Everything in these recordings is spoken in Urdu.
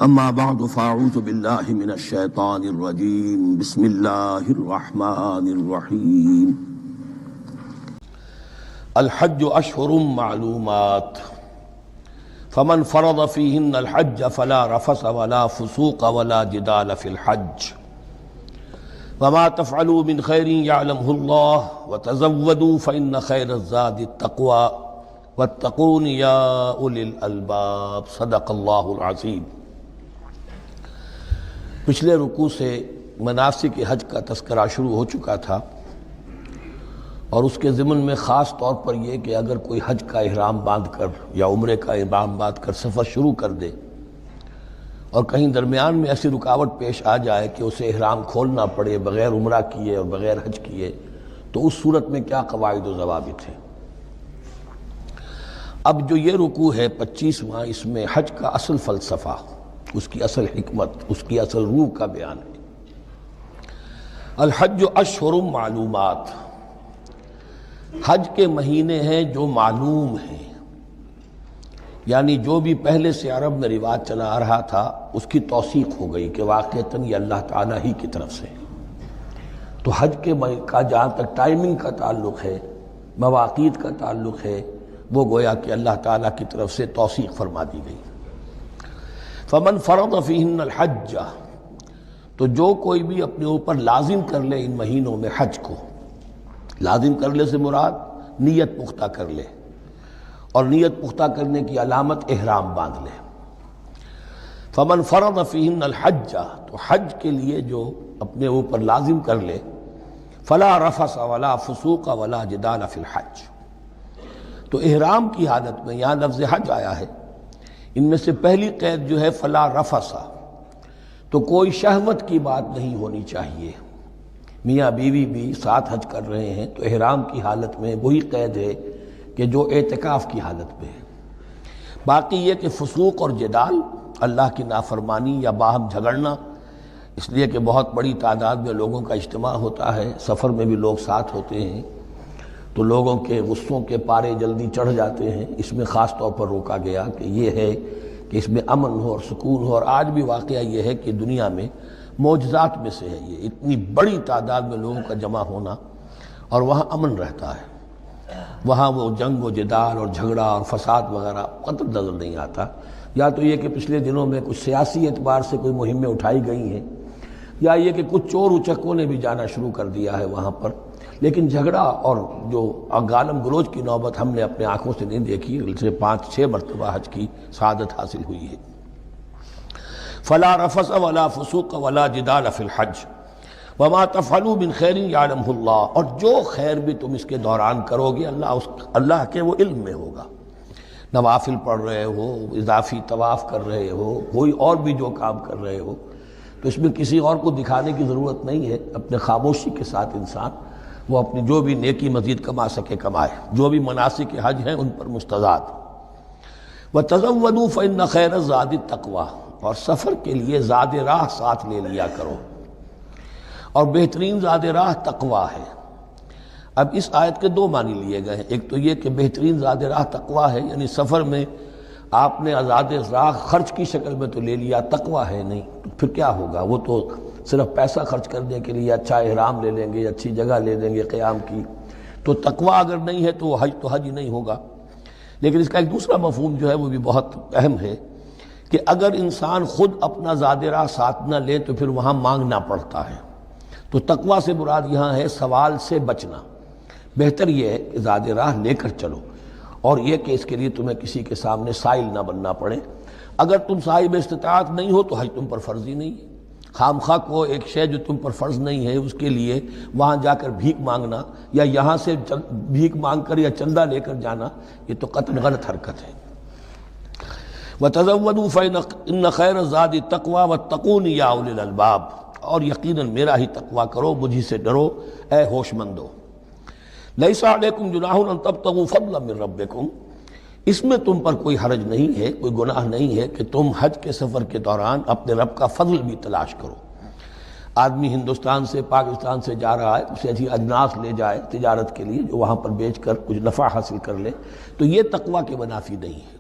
اما بعد فاعوذ باللہ من الشیطان الرجیم بسم اللہ الرحمن الرحیم الحج اشہر معلومات فمن فرض فیہن الحج فلا رفث ولا فسوق ولا جدال فی الحج وما تفعلوا من خیر یعلمہ اللہ وتزودوا فإن خیر الزاد التقوی واتقون یا اولی الالباب صدق اللہ العظیم۔ پچھلے رکوع سے مناسک حج کا تذکرہ شروع ہو چکا تھا، اور اس کے ضمن میں خاص طور پر یہ کہ اگر کوئی حج کا احرام باندھ کر یا عمرے کا احرام باندھ کر سفر شروع کر دے اور کہیں درمیان میں ایسی رکاوٹ پیش آ جائے کہ اسے احرام کھولنا پڑے بغیر عمرہ کیے اور بغیر حج کیے، تو اس صورت میں کیا قواعد و ضوابط ہیں۔ اب جو یہ رکوع ہے 25واں، اس میں حج کا اصل فلسفہ، اس کی اصل حکمت، اس کی اصل روح کا بیان ہے۔ الحج اشہر معلومات، حج کے مہینے ہیں جو معلوم ہیں، یعنی جو بھی پہلے سے عرب میں رواج چلا آ رہا تھا اس کی توثیق ہو گئی کہ واقعتاً یہ اللہ تعالیٰ ہی کی طرف سے۔ تو حج کے کا جہاں تک ٹائمنگ کا تعلق ہے، مواقیت کا تعلق ہے، وہ گویا کہ اللہ تعالیٰ کی طرف سے توثیق فرما دی گئی۔ فمن فرض فیہن الحج، تو جو کوئی بھی اپنے اوپر لازم کر لے ان مہینوں میں حج کو، لازم کر لے سے مراد نیت پختہ کر لے، اور نیت پختہ کرنے کی علامت احرام باندھ لے۔ فمن فرض فیہن الحج، تو حج کے لیے جو اپنے اوپر لازم کر لے، فلا رفث ولا فسوق ولا جدال فی الحج، تو احرام کی حالت میں یہاں لفظ حج آیا ہے، ان میں سے پہلی قید جو ہے فلا رفث، تو کوئی شہوت کی بات نہیں ہونی چاہیے۔ میاں بیوی بھی ساتھ حج کر رہے ہیں تو احرام کی حالت میں وہی قید ہے کہ جو اعتکاف کی حالت میں ہے۔ باقی یہ کہ فسوق اور جدال، اللہ کی نافرمانی یا باہم جھگڑنا، اس لیے کہ بہت بڑی تعداد میں لوگوں کا اجتماع ہوتا ہے، سفر میں بھی لوگ ساتھ ہوتے ہیں، تو لوگوں کے غصوں کے پارے جلدی چڑھ جاتے ہیں۔ اس میں خاص طور پر روکا گیا کہ یہ ہے کہ اس میں امن ہو اور سکون ہو۔ اور آج بھی واقعہ یہ ہے کہ دنیا میں معجزات میں سے ہے یہ، اتنی بڑی تعداد میں لوگوں کا جمع ہونا، اور وہاں امن رہتا ہے، وہاں وہ جنگ و جدال اور جھگڑا اور فساد وغیرہ قطع نظر نہیں آتا۔ یا تو یہ کہ پچھلے دنوں میں کچھ سیاسی اعتبار سے کوئی مہمیں اٹھائی گئی ہیں، یا یہ کہ کچھ چور اچکوں نے بھی جانا شروع کر دیا ہے وہاں پر، لیکن جھگڑا اور جو گالم گلوچ کی نوبت ہم نے اپنے آنکھوں سے نہیں دیکھی، اسے 5-6 مرتبہ حج کی سعادت حاصل ہوئی ہے۔ فلا رفث ولا فسوق ولا جدال فی الحج وما تفعلوا من خیر یعلمہ اللہ، اور جو خیر بھی تم اس کے دوران کرو گے اللہ کے وہ علم میں ہوگا۔ نوافل پڑھ رہے ہو، اضافی طواف کر رہے ہو، کوئی اور بھی جو کام کر رہے ہو، تو اس میں کسی اور کو دکھانے کی ضرورت نہیں ہے۔ اپنے خاموشی کے ساتھ انسان وہ اپنی جو بھی نیکی مزید کما سکے کمائے، جو بھی مناسک حج ہیں ان پر مستزاد۔ وَتَزَوَّدُوا فَإِنَّ خَيْرَ الزَّادِ التَّقْوَىٰ، اور سفر کے لیے زاد راہ ساتھ لے لیا کرو، اور بہترین زاد راہ تقویٰ ہے۔ اب اس آیت کے 2 معنی لیے گئے ہیں۔ ایک تو یہ کہ بہترین زاد راہ تقویٰ ہے، یعنی سفر میں آپ نے زاد راہ خرچ کی شکل میں تو لے لیا، تقویٰ ہے نہیں، تو پھر کیا ہوگا؟ وہ تو صرف پیسہ خرچ کرنے کے لیے اچھا احرام لے لیں گے، اچھی جگہ لے لیں گے قیام کی، تو تقویٰ اگر نہیں ہے تو حج ہی نہیں ہوگا۔ لیکن اس کا ایک دوسرا مفہوم جو ہے وہ بھی بہت اہم ہے کہ اگر انسان خود اپنا زاد راہ ساتھ نہ لے تو پھر وہاں مانگنا پڑتا ہے۔ تو تقویٰ سے مراد یہاں ہے سوال سے بچنا۔ بہتر یہ ہے کہ زاد راہ لے کر چلو، اور یہ کہ اس کے لیے تمہیں کسی کے سامنے سائل نہ بننا پڑے۔ اگر تم صاحب استطاعت نہیں ہو تو حج تم پر فرض ہی نہیں ہے۔ خام خواہ کو ایک شے جو تم پر فرض نہیں ہے اس کے لیے وہاں جا کر بھیک مانگنا، یا یہاں سے بھیک مانگ کر یا چندہ لے کر جانا، یہ تو قطعاً غلط حرکت ہے۔ وَتَزَوَّدُوا فَإِنَّ خَيْرَ الزَّادِ التَّقْوَىٰ وَاتَّقُونِ یَا أُولِي الْأَلْبَابِ، اور یقیناً میرا ہی تقویٰ کرو، مجھی سے ڈرو اے ہوش مندو۔ لَيْسَ عَلَيْكُمْ جُنَاحٌ أَن تَبْتَغُوا فَضْلًا مِّن رَّبِّكُمْ، اس میں تم پر کوئی حرج نہیں ہے، کوئی گناہ نہیں ہے کہ تم حج کے سفر کے دوران اپنے رب کا فضل بھی تلاش کرو۔ آدمی ہندوستان سے پاکستان سے جا رہا ہے، اسے اچھی اجناس لے جائے تجارت کے لیے، جو وہاں پر بیچ کر کچھ نفع حاصل کر لے، تو یہ تقویٰ کے منافی نہیں ہے۔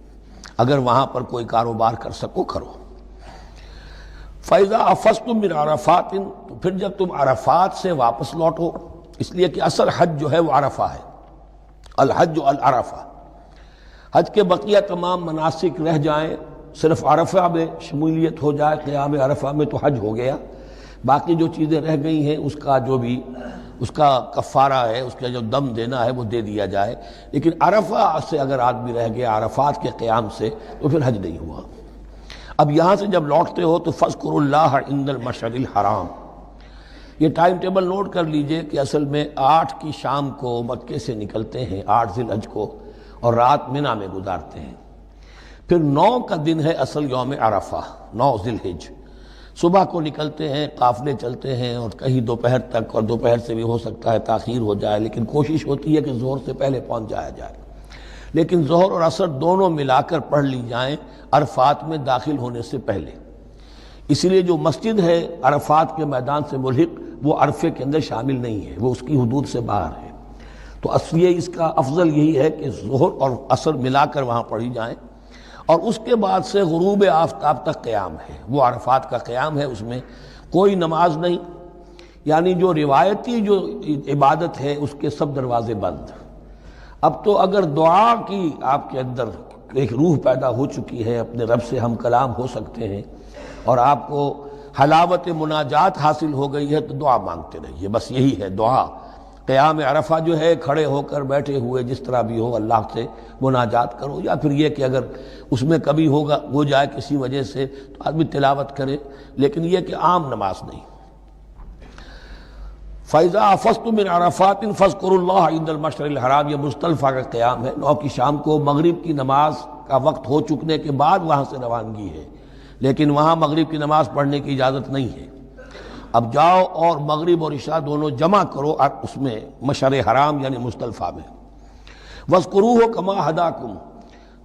اگر وہاں پر کوئی کاروبار کر سکو کرو۔ فَإِذَا أَفَضْتُم مِّنْ عَرَفَاتٍ، تو پھر جب تم عرفات سے واپس لوٹو، اس لیے کہ اصل حج جو ہے وہ عرفہ ہے، الحج العرفہ، حج کے بقیہ تمام مناسک رہ جائیں، صرف عرفہ میں شمولیت ہو جائے، قیام عرفہ میں تو حج ہو گیا، باقی جو چیزیں رہ گئی ہیں اس کا جو بھی اس کا کفارہ ہے، اس کا جو دم دینا ہے وہ دے دیا جائے، لیکن عرفہ سے اگر آدمی رہ گیا عرفات کے قیام سے تو پھر حج نہیں ہوا۔ اب یہاں سے جب لوٹتے ہو تو فاذکروا اللہ عند المشعر الحرام، یہ ٹائم ٹیبل نوٹ کر لیجئے کہ اصل میں 8 کی شام کو مکے سے نکلتے ہیں 8 ذی الحج کو، اور رات منی میں گزارتے ہیں، پھر 9 کا دن ہے اصل یوم عرفہ، 9 ذی الحج، صبح کو نکلتے ہیں، قافلے چلتے ہیں اور کہیں دوپہر تک، اور دوپہر سے بھی ہو سکتا ہے تاخیر ہو جائے، لیکن کوشش ہوتی ہے کہ ظہر سے پہلے پہنچ جایا جائے، لیکن ظہر اور عصر دونوں ملا کر پڑھ لی جائیں عرفات میں داخل ہونے سے پہلے۔ اسی لیے جو مسجد ہے عرفات کے میدان سے ملحق وہ عرفے کے اندر شامل نہیں ہے، وہ اس کی حدود سے باہر ہے، تو اصلیے اس کا افضل یہی ہے کہ ظہر اور عصر ملا کر وہاں پڑھی جائیں، اور اس کے بعد سے غروب آفتاب تک قیام ہے، وہ عرفات کا قیام ہے، اس میں کوئی نماز نہیں، یعنی جو روایتی جو عبادت ہے اس کے سب دروازے بند۔ اب تو اگر دعا کی آپ کے اندر ایک روح پیدا ہو چکی ہے، اپنے رب سے ہم کلام ہو سکتے ہیں، اور آپ کو حلاوت مناجات حاصل ہو گئی ہے، تو دعا مانگتے رہیے، بس یہی ہے دعا۔ قیام عرفہ جو ہے کھڑے ہو کر بیٹھے ہوئے جس طرح بھی ہو اللہ سے مناجات کرو، یا پھر یہ کہ اگر اس میں کبھی ہو جائے کسی وجہ سے تو آدمی تلاوت کرے، لیکن یہ کہ عام نماز نہیں۔ فَإِذَا أَفَضْتُم مِّنْ عَرَفَاتٍ فاذكروا اللَّهَ عِندَ الْمَشْعَرِ الْحَرَامِ، یہ مزدلفہ کا قیام ہے، 9 کی شام کو مغرب کی نماز کا وقت ہو چکنے کے بعد وہاں سے روانگی ہے، لیکن وہاں مغرب کی نماز پڑھنے کی اجازت نہیں ہے۔ اب جاؤ اور مغرب اور عشاء دونوں جمع کرو اس میں مشعر حرام یعنی مزدلفہ میں، وَاذْكُرُوهُ كَمَا هَدَاكُمْ،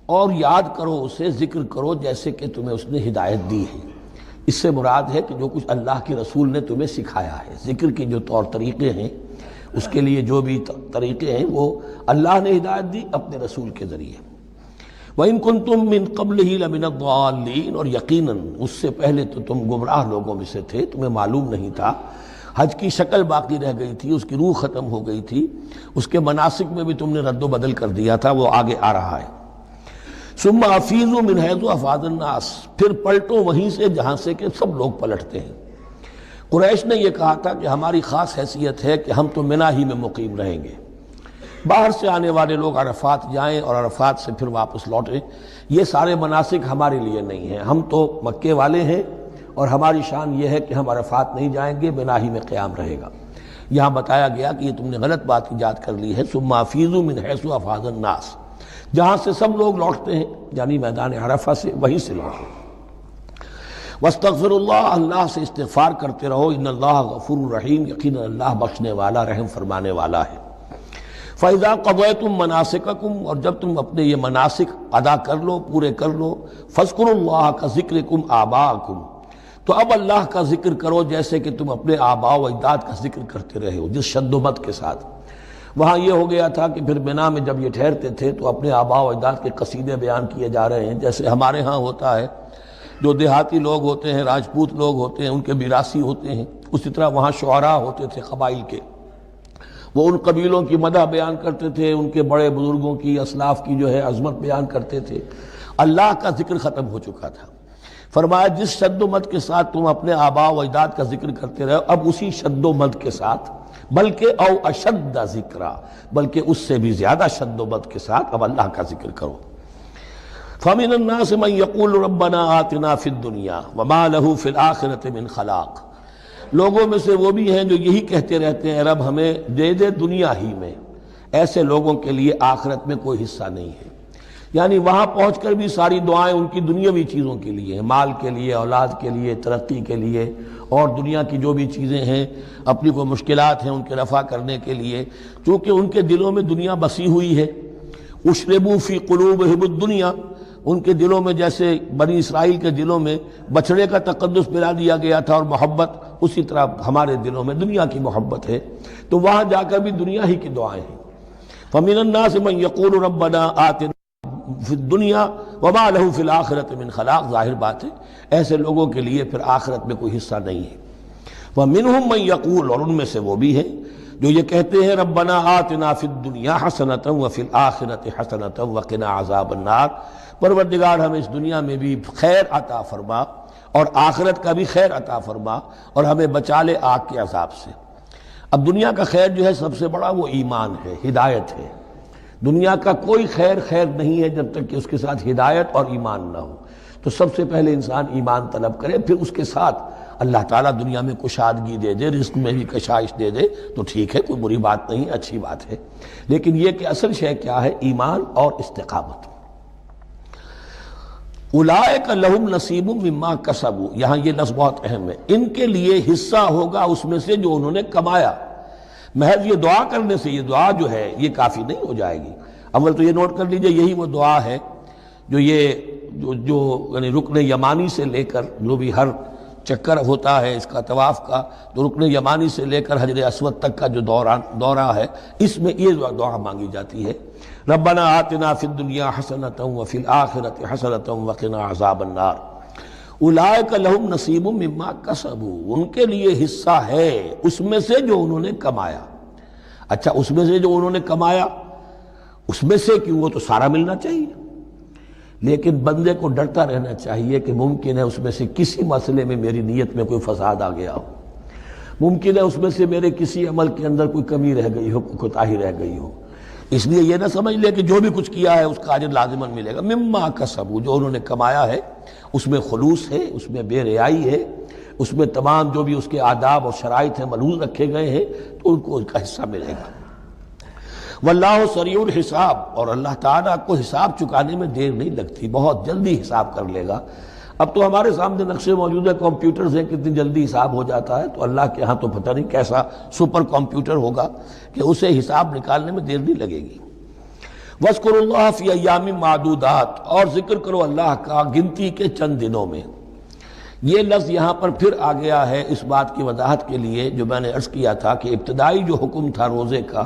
اور یاد کرو اسے، ذکر کرو جیسے کہ تمہیں اس نے ہدایت دی ہے۔ اس سے مراد ہے کہ جو کچھ اللہ کے رسول نے تمہیں سکھایا ہے، ذکر کے جو طور طریقے ہیں، اس کے لیے جو بھی طریقے ہیں وہ اللہ نے ہدایت دی اپنے رسول کے ذریعے۔ وَإِن كُنتُم مِّن قَبْلِهِ لَمِنَ الضَّالِّينَ، اور یقیناً اس سے پہلے تو تم گمراہ لوگوں میں سے تھے، تمہیں معلوم نہیں تھا، حج کی شکل باقی رہ گئی تھی، اس کی روح ختم ہو گئی تھی، اس کے مناسک میں بھی تم نے رد و بدل کر دیا تھا، وہ آگے آ رہا ہے۔ ثُمَّ أَفِيضُوا مِنْ حَيْثُ أَفَاضَ النَّاسُ، پھر پلٹو وہیں سے جہاں سے کہ سب لوگ پلٹتے ہیں۔ قریش نے یہ کہا تھا کہ ہماری خاص حیثیت ہے کہ ہم تو منی ہی میں مقیم رہیں گے، باہر سے آنے والے لوگ عرفات جائیں اور عرفات سے پھر واپس لوٹیں، یہ سارے مناسک ہمارے لیے نہیں ہیں، ہم تو مکے والے ہیں اور ہماری شان یہ ہے کہ ہم عرفات نہیں جائیں گے، منی ہی میں قیام رہے گا۔ یہاں بتایا گیا کہ یہ تم نے غلط بات ایجاد کر لی ہے، ثم افیضوا من حیث افاض الناس، جہاں سے سب لوگ لوٹتے ہیں یعنی میدان عرفہ سے، وہیں سے لوٹیں۔ واستغفروا اللہ، اللہ سے استغفار کرتے رہو، ان اللہ غفور رحیم، یقینا اللہ بخشنے والا رحم فرمانے والا ہے۔ فَإِذَا قَضَيْتُم مَّنَاسِكَكُمْ، اور جب تم اپنے یہ مناسک ادا کر لو، پورے کر لو، فاذكروا اللہ كذکرکم آباءکم، تو اب اللہ کا ذکر کرو جیسے کہ تم اپنے آباء و اجداد کا ذکر کرتے رہے ہو، جس شد و مد کے ساتھ۔ وہاں یہ ہو گیا تھا کہ پھر منی میں جب یہ ٹھہرتے تھے تو اپنے آباء و اجداد کے قصیدے بیان کیے جا رہے ہیں، جیسے ہمارے ہاں ہوتا ہے، جو دیہاتی لوگ ہوتے ہیں، راجپوت لوگ ہوتے ہیں، ان کے میراثی ہوتے ہیں، اسی طرح وہاں شعراء ہوتے تھے قبائل کے، وہ ان قبیلوں کی مدح بیان کرتے تھے، ان کے بڑے بزرگوں کی، اسلاف کی جو ہے عظمت بیان کرتے تھے۔ اللہ کا ذکر ختم ہو چکا تھا، فرمایا جس شد و مد کے ساتھ تم اپنے آباء و اجداد کا ذکر کرتے رہے، اب اسی شد و مد کے ساتھ، بلکہ او اشد ذکرا، بلکہ اس سے بھی زیادہ شد و مد کے ساتھ اب اللہ کا ذکر کرو۔ فَمِنَ النَّاسِ مَن يَقُولُ رَبَّنَا آتِنَا فِي الدُّنْيَا وَمَا لَهُ فِي الْآخِرَةِ مِنْ خَلَاقٍ، لوگوں میں سے وہ بھی ہیں جو یہی کہتے رہتے ہیں رب ہمیں دے دے دنیا ہی میں، ایسے لوگوں کے لیے آخرت میں کوئی حصہ نہیں ہے، یعنی وہاں پہنچ کر بھی ساری دعائیں ان کی دنیاوی چیزوں کے لیے ہیں، مال کے لیے، اولاد کے لیے، ترقی کے لیے، اور دنیا کی جو بھی چیزیں ہیں، اپنی کوئی مشکلات ہیں ان کے رفع کرنے کے لیے، چونکہ ان کے دلوں میں دنیا بسی ہوئی ہے۔ اشربوا فی قلوبہم الدنیا، ان کے دلوں میں جیسے بنی اسرائیل کے دلوں میں بچڑے کا تقدس ملا دیا گیا تھا اور محبت، اسی طرح ہمارے دلوں میں دنیا کی محبت ہے، تو وہاں جا کر بھی دنیا ہی کی دعائیں ہیں۔ فَمِنَ النَّاسِ مَن يَقُولُ رَبَّنَا آتِنَا فِي الدُّنْيَا وما لہ فی الآخرۃ من خلاق، ظاہر بات ہے ایسے لوگوں کے لیے پھر آخرت میں کوئی حصہ نہیں ہے۔ ومنہم من یقول، اور ان میں سے وہ بھی ہے جو یہ کہتے ہیں ربنا آتنا فی الدنیا حسنۃ وفی الآخرۃ حسنۃ وقنا عذاب النار، پروردگار ہمیں اس دنیا میں بھی خیر عطا فرما اور آخرت کا بھی خیر عطا فرما اور ہمیں بچا لے آگ کے عذاب سے۔ اب دنیا کا خیر جو ہے سب سے بڑا وہ ایمان ہے، ہدایت ہے۔ دنیا کا کوئی خیر نہیں ہے جب تک کہ اس کے ساتھ ہدایت اور ایمان نہ ہو۔ تو سب سے پہلے انسان ایمان طلب کرے، پھر اس کے ساتھ اللہ تعالیٰ دنیا میں کشادگی دے دے، رزق میں بھی کشائش دے دے تو ٹھیک ہے، کوئی بری بات نہیں، اچھی بات ہے۔ لیکن یہ کہ اصل شے کیا ہے؟ ایمان اور استقامت۔ اولئک لہم نصیب مما کسبوا، یہاں یہ لفظ بہت اہم ہے، ان کے لیے حصہ ہوگا اس میں سے جو انہوں نے کمایا۔ محض یہ دعا کرنے سے، یہ دعا جو ہے یہ کافی نہیں ہو جائے گی۔ اول تو یہ نوٹ کر لیجئے، یہی وہ دعا ہے جو یعنی رکن یمانی سے لے کر جو بھی ہر چکر ہوتا ہے اس کا طواف کا، تو رکن یمانی سے لے کر حجر اسود تک کا جو دورہ ہے، اس میں یہ دعا مانگی جاتی ہے، ربنا آتنا فی الدنیا حسنۃ وفی الآخرۃ حسنۃ وقنا عذاب النار۔ اولئک لہم نصیب مما کسبوا، ان کے لیے حصہ ہے اس میں سے جو انہوں نے کمایا۔ اچھا، اس میں سے جو انہوں نے کمایا، اس میں سے کیوں؟ وہ تو سارا ملنا چاہیے، لیکن بندے کو ڈرتا رہنا چاہیے کہ ممکن ہے اس میں سے کسی مسئلے میں میری نیت میں کوئی فساد آ گیا ہو، ممکن ہے اس میں سے میرے کسی عمل کے اندر کوئی کمی رہ گئی ہو، کوئی کوتاہی رہ گئی ہو۔ اس لیے یہ نہ سمجھ لے کہ جو بھی کچھ کیا ہے اس کا اجر لازماً ملے گا۔ مما کسبوا، جو انہوں نے کمایا ہے اس میں خلوص ہے، اس میں بے ریائی ہے، اس میں تمام جو بھی اس کے آداب اور شرائط ہیں ملحوظ رکھے گئے ہیں، تو ان کو ان کا حصہ ملے گا۔ واللہ سریع الحساب، اور اللہ تعالیٰ کو حساب چکانے میں دیر نہیں لگتی، بہت جلدی حساب کر لے گا۔ اب تو ہمارے سامنے نقشے موجود ہے، کمپیوٹرز ہیں، کتنی جلدی حساب ہو جاتا ہے، تو اللہ کے ہاں تو پتہ نہیں کیسا سپر کمپیوٹر ہوگا کہ اسے حساب نکالنے میں دیر نہیں لگے گی۔ وَاذْكُرُوا اللَّهَ فِي أَيَّامٍ مَّعْدُودَاتٍ، اور ذکر کرو اللہ کا گنتی کے چند دنوں میں۔ یہ لفظ یہاں پر پھر آ گیا ہے اس بات کی وضاحت کے لیے جو میں نے عرض کیا تھا کہ ابتدائی جو حکم تھا روزے کا،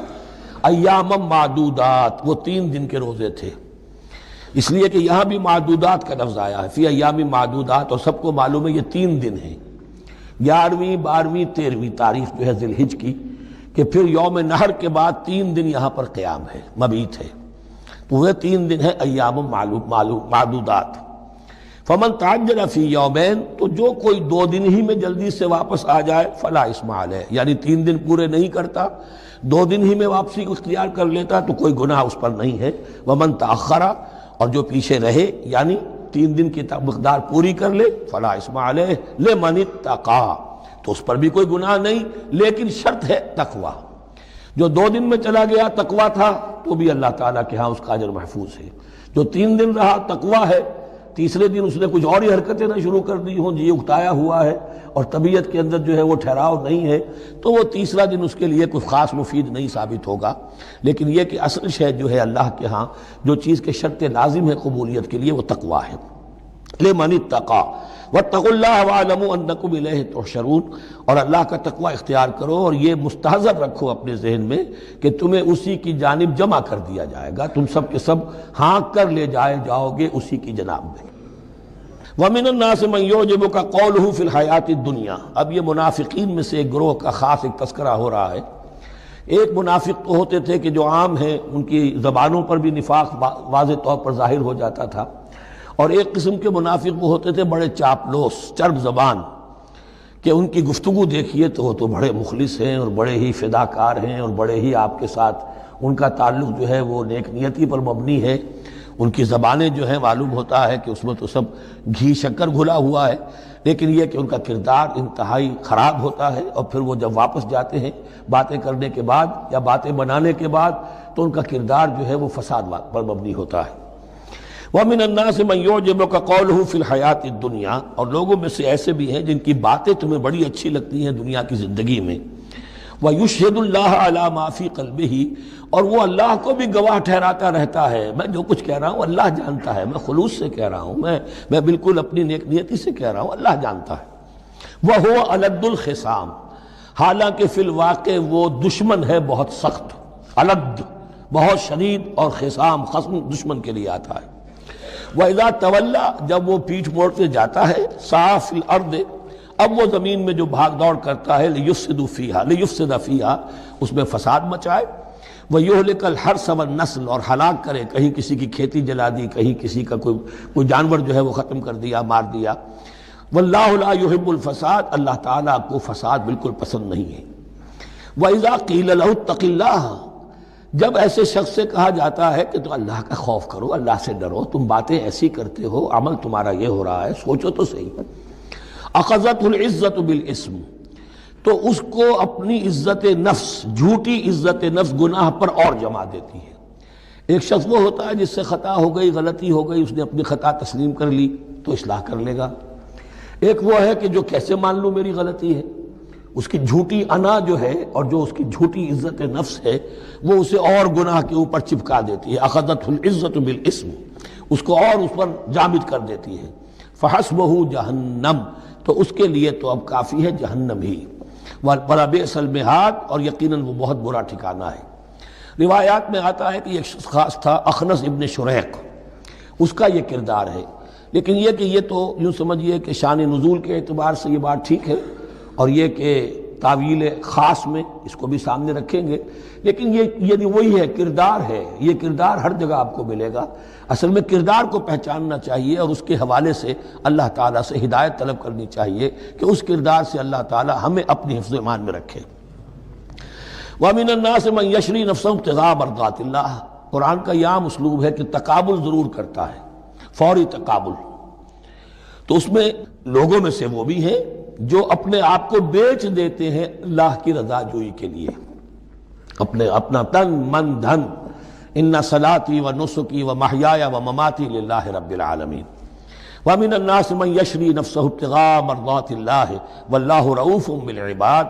ایام معدودات، وہ 3 دن کے روزے تھے، اس لیے کہ یہاں بھی معدودات کا لفظ آیا ہے، فی ایام معدودات، اور سب کو معلوم ہے یہ 3 دن ہیں، 11ویں 12ویں 13ویں تاریخ جو ہے ذی الحج کی، کہ پھر یوم نحر کے بعد 3 دن یہاں پر قیام ہے، مبیت ہے، تو وہ 3 دن ہے ایام معدودات۔ فمن تعجل فی یومین، تو جو کوئی 2 دن ہی میں جلدی سے واپس آ جائے، فلا اثم علیہ، یعنی 3 دن پورے نہیں کرتا، 2 دن ہی میں واپسی کو اختیار کر لیتا تو کوئی گناہ اس پر نہیں ہے۔ ومن تأخر، اور جو پیچھے رہے یعنی 3 دن کی مقدار پوری کر لے، فلا اثم علیہ لمن اتقی، تو اس پر بھی کوئی گناہ نہیں، لیکن شرط ہے تقوی۔ جو 2 دن میں چلا گیا تقوی تھا تو بھی اللہ تعالیٰ کے ہاں اس کا اجر محفوظ ہے، جو 3 دن رہا تقوی ہے، تیسرے دن اس نے کچھ اور ہی حرکتیں نہ شروع کر دی ہوں، جی اکتایا ہوا ہے اور طبیعت کے اندر جو ہے وہ ٹھہراؤ نہیں ہے، تو وہ تیسرا دن اس کے لیے کچھ خاص مفید نہیں ثابت ہوگا۔ لیکن یہ کہ اصل شے جو ہے اللہ کے ہاں جو چیز کے شرط لازم ہے قبولیت کے لیے وہ تقوی ہے۔ لمن اتقی واتقوا اللہ واعلموا انکم الیہ تحشرون، اور اللہ کا تقوی اختیار کرو اور یہ مستحضر رکھو اپنے ذہن میں کہ تمہیں اسی کی جانب جمع کر دیا جائے گا، تم سب کے سب ہانک کر لے جاؤ گے اسی کی جناب میں۔ وَمِنَ النَّاسِ مَن يُعْجِبُكَ قَوْلُهُ فِي الْحَيَاةِ الدُّنْيَا، اب یہ منافقین میں سے ایک گروہ کا خاص ایک تذکرہ ہو رہا ہے۔ ایک منافق تو ہوتے تھے کہ جو عام ہیں، ان کی زبانوں پر بھی نفاق واضح طور پر ظاہر ہو جاتا تھا، اور ایک قسم کے منافق وہ ہوتے تھے بڑے چاپلوس، چرب زبان، کہ ان کی گفتگو دیکھیے تو وہ تو بڑے مخلص ہیں اور بڑے ہی فداکار ہیں اور بڑے ہی آپ کے ساتھ ان کا تعلق جو ہے وہ نیک نیتی پر مبنی ہے، ان کی زبانیں جو ہیں معلوم ہوتا ہے کہ اس میں تو سب گھی شکر گھلا ہوا ہے، لیکن یہ کہ ان کا کردار انتہائی خراب ہوتا ہے، اور پھر وہ جب واپس جاتے ہیں باتیں کرنے کے بعد یا باتیں بنانے کے بعد تو ان کا کردار جو ہے وہ فساد پر مبنی ہوتا ہے۔ وَمِنَ النَّاسِ مَن يُعْجِبُكَ قَوْلُهُ فِي الْحَيَاةِ الدُّنْيَا، اور لوگوں میں سے ایسے بھی ہیں جن کی باتیں تمہیں بڑی اچھی لگتی ہیں دنیا کی زندگی میں، وَيُشْهِدُ اللَّهَ عَلَى مَا فِي قَلْبِهِ، اور وہ اللہ کو بھی گواہ ٹھہراتا رہتا ہے، میں جو کچھ کہہ رہا ہوں اللہ جانتا ہے، میں خلوص سے کہہ رہا ہوں، میں بالکل اپنی نیک نیتی سے کہہ رہا ہوں، اللہ جانتا ہے۔ وَهُوَ أَلَدُّ الْخِصَامِ، حالانکہ فی الواقع وہ دشمن ہے بہت سخت، الد بہت شدید، اور خصام خصم دشمن کے لیے آتا ہے۔ وَإِذَا تَوَلَّى جب وہ پیٹھ موڑتے جاتا ہے سعى فِي الْأَرْضِ اب وہ زمین میں جو بھاگ دوڑ کرتا ہے لِيُفْسِدَ فِيهَا اس میں فساد مچائے وَيُهْلِكَ الْحَرْثَ وَالنَّسْلَ اور ہلاک کرے، کہیں کسی کی کھیتی جلا دی، کہیں کسی کا کوئی جانور جو ہے وہ ختم کر دیا، مار دیا۔ وَاللَّهُ لَا يُحِبُّ الْفَسَادَ اللہ تعالیٰ کو فساد بالکل پسند نہیں ہے۔ وَإِذَا قِيلَ لَهُ اتَّقِ اللَّهَ جب ایسے شخص سے کہا جاتا ہے کہ تو اللہ کا خوف کرو، اللہ سے ڈرو، تم باتیں ایسی کرتے ہو، عمل تمہارا یہ ہو رہا ہے، سوچو تو صحیح۔ أَخَذَتْهُ الْعِزَّةُ بِالْإِثْمِ تو اس کو اپنی عزت نفس، جھوٹی عزت نفس گناہ پر اور جما دیتی ہے۔ ایک شخص وہ ہوتا ہے جس سے خطا ہو گئی، غلطی ہو گئی، اس نے اپنی خطا تسلیم کر لی تو اصلاح کر لے گا۔ ایک وہ ہے کہ جو کیسے مان لوں میری غلطی ہے، اس کی جھوٹی انا جو ہے اور جو اس کی جھوٹی عزت نفس ہے وہ اسے اور گناہ کے اوپر چپکا دیتی ہے۔ اخذتہ العزت بالاسم اس کو اور اس پر جامد کر دیتی ہے۔ فحسبہ جہنم تو اس کے لیے تو اب کافی ہے جہنم ہی۔ وَلَبِئْسَ الْمِہَادُ اور یقیناً وہ بہت برا ٹھکانہ ہے۔ روایات میں آتا ہے کہ ایک شخص خاص تھا اخنس ابن شریق، اس کا یہ کردار ہے، لیکن یہ کہ یہ تو یوں سمجھیے کہ شان نزول کے اعتبار سے یہ بات ٹھیک ہے، اور یہ کہ تعویل خاص میں اس کو بھی سامنے رکھیں گے، لیکن یہ وہی ہے، کردار ہے، یہ کردار ہر جگہ آپ کو ملے گا۔ اصل میں کردار کو پہچاننا چاہیے اور اس کے حوالے سے اللہ تعالیٰ سے ہدایت طلب کرنی چاہیے کہ اس کردار سے اللہ تعالیٰ ہمیں اپنی حفظ ایمان میں رکھے۔ وَمِنَ النَّاسِ مَن يَشْرِي نَفْسَهُ ابْتِغَاءَ مَرْضَاتِ اللَّهِ قرآن کا یہ عام اسلوب ہے کہ تقابل ضرور کرتا ہے، فوری تقابل۔ تو اس میں لوگوں میں سے وہ بھی ہیں جو اپنے آپ کو بیچ دیتے ہیں اللہ کی رضا جوئی کے لیے، اپنا تن من دھن، ان صلاتی و نسکی و محیایا و مماتی للہ رب العالمین۔ ومن الناس من یشری نفسہ ابتغاء مرضات اللہ واللہ رؤوف بالعباد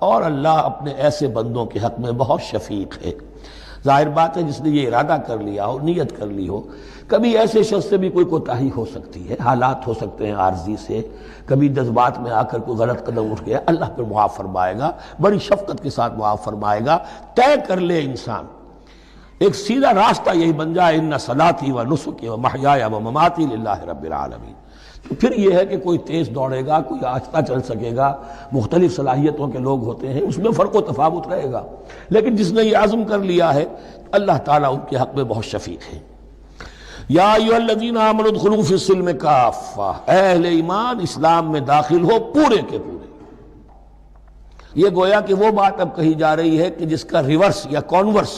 اور اللہ اپنے ایسے بندوں کے حق میں بہت شفیق ہے۔ ظاہر بات ہے جس نے یہ ارادہ کر لیا ہو، نیت کر لی ہو، کبھی ایسے شخص سے بھی کوئی کوتاہی ہو سکتی ہے، حالات ہو سکتے ہیں عارضی سے، کبھی جذبات میں آ کر کوئی غلط قدم اٹھ گیا، اللہ پھر معاف فرمائے گا، بڑی شفقت کے ساتھ معاف فرمائے گا۔ طے کر لے انسان، ایک سیدھا راستہ یہی بن جائے ان صلاتی و نسکی و محیایا و مماتی للہ رب العالمین۔ تو پھر یہ ہے کہ کوئی تیز دوڑے گا، کوئی آہستہ چل سکے گا، مختلف صلاحیتوں کے لوگ ہوتے ہیں، اس میں فرق و تفاوت رہے گا، لیکن جس نے یہ عزم کر لیا ہے اللہ تعالیٰ ان کے حق میں بہت شفیق ہے۔ یا ایھا الذین آمنوا ادخلوا فی السلم کافہ، اے اہل ایمان اسلام میں داخل ہو پورے کے پورے۔ یہ گویا کہ وہ بات اب کہی جا رہی ہے کہ جس کا ریورس یا کانورس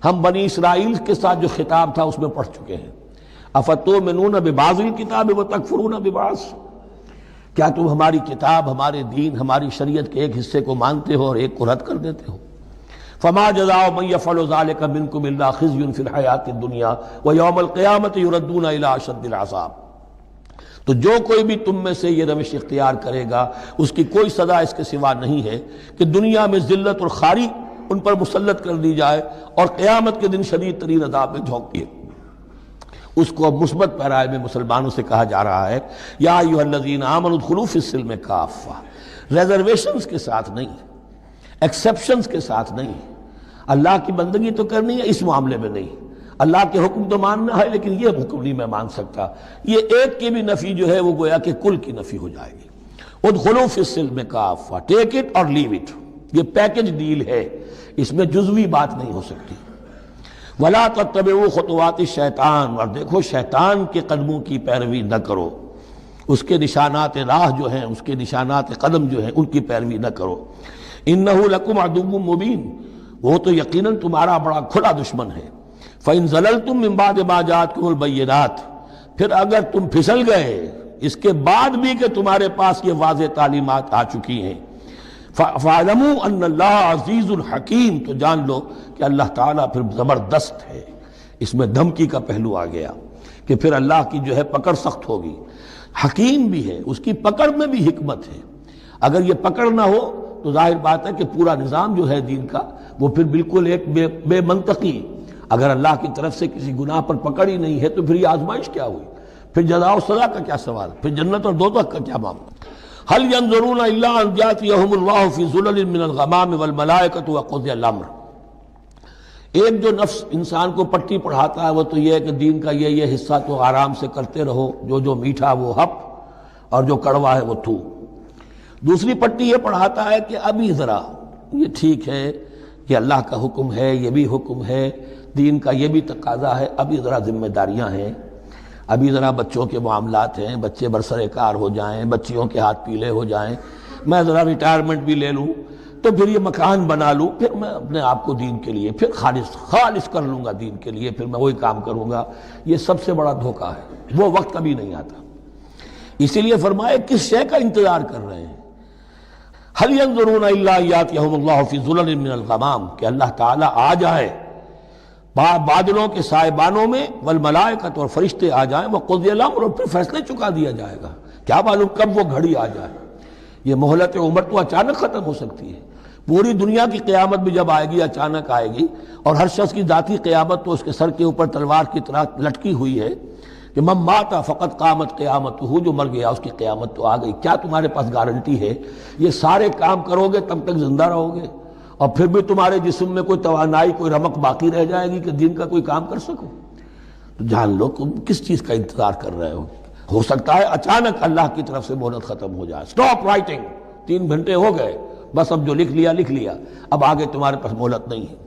ہم بنی اسرائیل کے ساتھ جو خطاب تھا اس میں پڑھ چکے ہیں۔ افتؤمنون ببعض الکتاب وتکفرون ببعض، کیا تم ہماری کتاب، ہمارے دین، ہماری شریعت کے ایک حصے کو مانتے ہو اور ایک کو رد کر دیتے ہو؟ فما جزاء من يفعل ذلك منكم الا خزي في الحیاۃ الدنیا ویوم القیامۃ يردون الى اشد العذاب۔ تو جو کوئی بھی تم میں سے یہ روش اختیار کرے گا اس کی کوئی سزا اس کے سوا نہیں ہے کہ دنیا میں ذلت اور خواری ان پر مسلط کر دی جائے اور قیامت کے دن شدید ترین عذاب میں جھونک دیے۔ اس کو اب مثبت پیرائے میں مسلمانوں سے کہا جا رہا ہے یا ایھا الذین آمنوا ادخلوا فی السلم کافہ، ریزرویشنز کے ساتھ نہیں، ایکسیپشنز کے ساتھ نہیں۔ اللہ کی بندگی تو کرنی ہے، اس معاملے میں نہیں۔ اللہ کے حکم تو ماننا ہے لیکن یہ حکم نہیں میں مان سکتا، یہ ایک کی بھی نفی جو ہے وہ گویا کہ کل کی نفی ہو جائے گی۔ ادخلوا فی السلم کافہ، ٹیک اٹ اور لیو اٹ، یہ پیکج ڈیل ہے، اس میں جزوی بات نہیں ہو سکتی۔ وَلَا تَتَّبِعُوا خُطُوَاتِ الشَّيْطَانِ اور دیکھو شیطان کے قدموں کی پیروی نہ کرو، اس کے نشانات راہ جو ہیں، اس کے نشانات قدم جو ہیں ان کی پیروی نہ کرو۔ إِنَّهُ لَكُمْ عَدُوٌّ مُّبِينٌ وہ تو یقیناً تمہارا بڑا کھلا دشمن ہے۔ فَإِن زَلَلْتُم مِّن بَعْدِ مَا جَاءَتْكُمُ الْبَيِّنَاتُ پھر اگر تم پھسل گئے اس کے بعد بھی کہ تمہارے پاس یہ واضح تعلیمات آ چکی ہیں، فَاعْلَمُوا أَنَّ اللَّهَ عَزِيزٌ حَكِيمٌ تو جان لو کہ اللہ تعالیٰ پھر زبردست ہے۔ اس میں دھمکی کا پہلو آ گیا کہ پھر اللہ کی جو ہے پکڑ سخت ہوگی، حکیم بھی ہے، اس کی پکڑ میں بھی حکمت ہے۔ اگر یہ پکڑ نہ ہو تو ظاہر بات ہے کہ پورا نظام جو ہے دین کا وہ پھر بالکل ایک بے منطقی، اگر اللہ کی طرف سے کسی گناہ پر پکڑ ہی نہیں ہے تو پھر یہ آزمائش کیا ہوئی، پھر جزا و سزا کا کیا سوال، پھر جنت اور دوزخ کا کیا معاملہ۔ هل ينظرون الا ان ياتيهم الله في ظلل من الغمام والملائكة وقضي الامر ایک جو نفس انسان کو پٹی پڑھاتا ہے وہ تو یہ ہے کہ دین کا یہ حصہ تو آرام سے کرتے رہو، جو میٹھا وہ ہپ اور جو کڑوا ہے وہ تھو۔ دوسری پٹی یہ پڑھاتا ہے کہ ابھی ذرا یہ ٹھیک ہے، یہ اللہ کا حکم ہے، یہ بھی حکم ہے، دین کا یہ بھی تقاضا ہے، ابھی ذرا ذمہ داریاں ہیں، ابھی ذرا بچوں کے معاملات ہیں، بچے برسر کار ہو جائیں، بچیوں کے ہاتھ پیلے ہو جائیں، میں ذرا ریٹائرمنٹ بھی لے لوں، تو پھر یہ مکان بنا لوں، پھر میں اپنے آپ کو دین کے لیے پھر خالص کر لوں گا، دین کے لیے پھر میں وہی کام کروں گا۔ یہ سب سے بڑا دھوکہ ہے، وہ وقت کبھی نہیں آتا۔ اسی لیے فرمائے کس شے کا انتظار کر رہے ہیں؟ هل ينظرون الا ان ياتيهم الله في ظلل من الغمام، کہ اللہ تعالیٰ آ جائے بادلوں کے سائبانوں میں، والملائکۃ اور فرشتے آ جائیں، وقضی الامر اور پھر فیصلے چکا دیا جائے گا۔ کیا معلوم کب وہ گھڑی آ جائے۔ یہ مہلت عمر تو اچانک ختم ہو سکتی ہے، پوری دنیا کی قیامت بھی جب آئے گی اچانک آئے گی، اور ہر شخص کی ذاتی قیامت تو اس کے سر کے اوپر تلوار کی طرح لٹکی ہوئی ہے کہ من مات فقط قامت قیامتہ، جو مر گیا اس کی قیامت تو آ گئی۔ کیا تمہارے پاس گارنٹی ہے یہ سارے کام کرو گے تب تک زندہ رہو گے اور پھر بھی تمہارے جسم میں کوئی توانائی، کوئی رمق باقی رہ جائے گی کہ دین کا کوئی کام کر سکو؟ تو جان لو تم کس چیز کا انتظار کر رہے ہو سکتا ہے اچانک اللہ کی طرف سے مہلت ختم ہو جائے، سٹاپ رائٹنگ، 3 گھنٹے ہو گئے، بس اب جو لکھ لیا، اب آگے تمہارے پاس مہلت نہیں ہے۔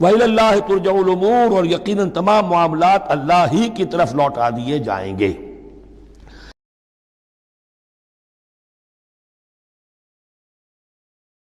وَإِلَى اللَّهِ تُرْجَعُ الْأُمُورُ، اور یقیناً تمام معاملات اللہ ہی کی طرف لوٹا دیے جائیں گے۔